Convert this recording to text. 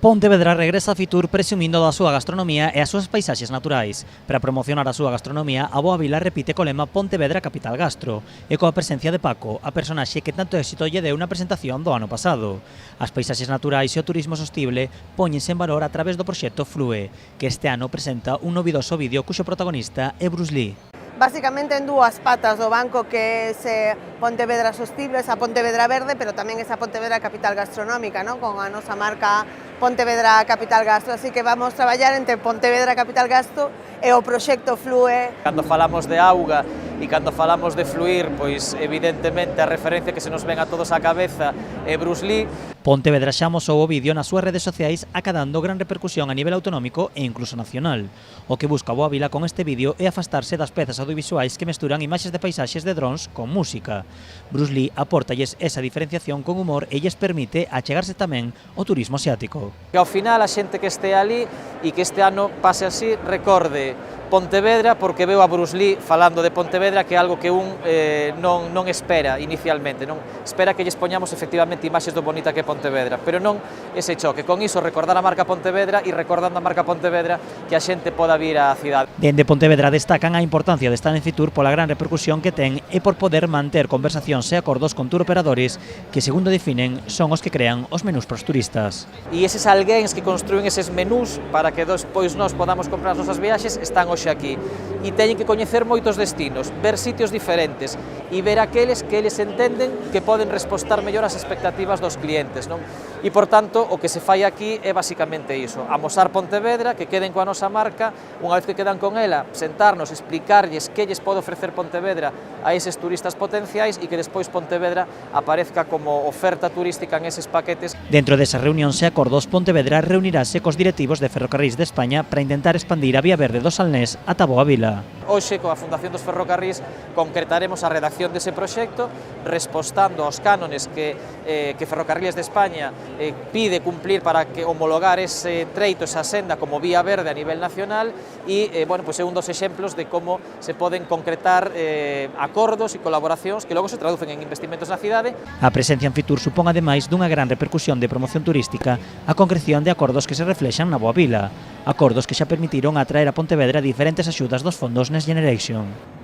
Pontevedra regresa a Fitur presumindo da súa gastronomía e as súas paisaxes naturais. Para promocionar a súa gastronomía, a Boa Vila repite co lema Pontevedra Capital Gastro e coa presencia de Paco, a personaxe que tanto éxito lle deu na presentación do ano pasado. As paisaxes naturais e o turismo sostible póñense en valor a través do proxecto Flue, que este ano presenta un novidoso vídeo cuxo protagonista é Bruce Lee. Básicamente en dúas patas do banco, que é Pontevedra Sostible, esa Pontevedra Verde, pero tamén esa Pontevedra Capital Gastronómica, ¿no? Con a nosa marca Pontevedra Capital Gastro, así que vamos traballar entre Pontevedra Capital Gastro e o proxecto Flue. Cando falamos de auga e cando falamos de fluir, pois evidentemente a referencia que se nos ven a todos á cabeza é Bruce Lee. Pontevedra xa amosou o vídeo nas súas redes sociais acadando gran repercusión a nivel autonómico e incluso nacional. O que busca Boa Vila con este vídeo é afastarse das pezas audiovisuais que mesturan imaxes de paisaxes de drons con música. Bruce Lee apórtalles esa diferenciación con humor e lles permite achegarse tamén ao turismo asiático. Que ao final a xente que este ali e que este ano pase así recorde Pontevedra porque veo a Bruce Lee falando de Pontevedra, que é algo que non espera inicialmente, non espera que lles poñamos efectivamente imaxes do bonita que é Pontevedra, pero non ese choque, con iso recordar a marca Pontevedra e recordando a marca Pontevedra que a xente poda vir á cidade. Dende Pontevedra destacan a importancia de estar en Fitur pola gran repercusión que ten e por poder manter conversacións e acordos con tour operadores que, segundo definen, son os que crean os menús para os turistas. E eses alguéns que construen eses menús para que despois nós podamos comprar as nosas viaxes están hoxe aquí e teñen que coñecer moitos destinos, ver sitios diferentes e ver aqueles que eles entenden que poden respostar mellor as expectativas dos clientes, non? E, por tanto, o que se fai aquí é basicamente iso, amosar Pontevedra, que queden coa nosa marca, unha vez que quedan con ela, sentarnos, explicarlles que lles pode ofrecer Pontevedra a eses turistas potenciais e que despois Pontevedra aparezca como oferta turística en eses paquetes. Dentro desas reunións e acordos, Pontevedra reunirase cos directivos de Ferrocarrís de España para intentar expandir a Vía Verde do Salnés ata Boa Vila. Hoxe, coa Fundación dos Ferrocarrís, concretaremos a redacción dese proxecto, respostando aos cánones que Ferrocarriles de España pide cumplir para que homologar ese treito, esa senda como vía verde a nivel nacional e, bueno, pues é un dos exemplos de como se poden concretar acordos e colaboracións que logo se traducen en investimentos na cidade. A presencia en Fitur supón ademais dunha gran repercusión de promoción turística a concreción de acordos que se reflexan na Boa Vila, acordos que xa permitiron atraer a Pontevedra diferentes axudas dos fondos Next Generation.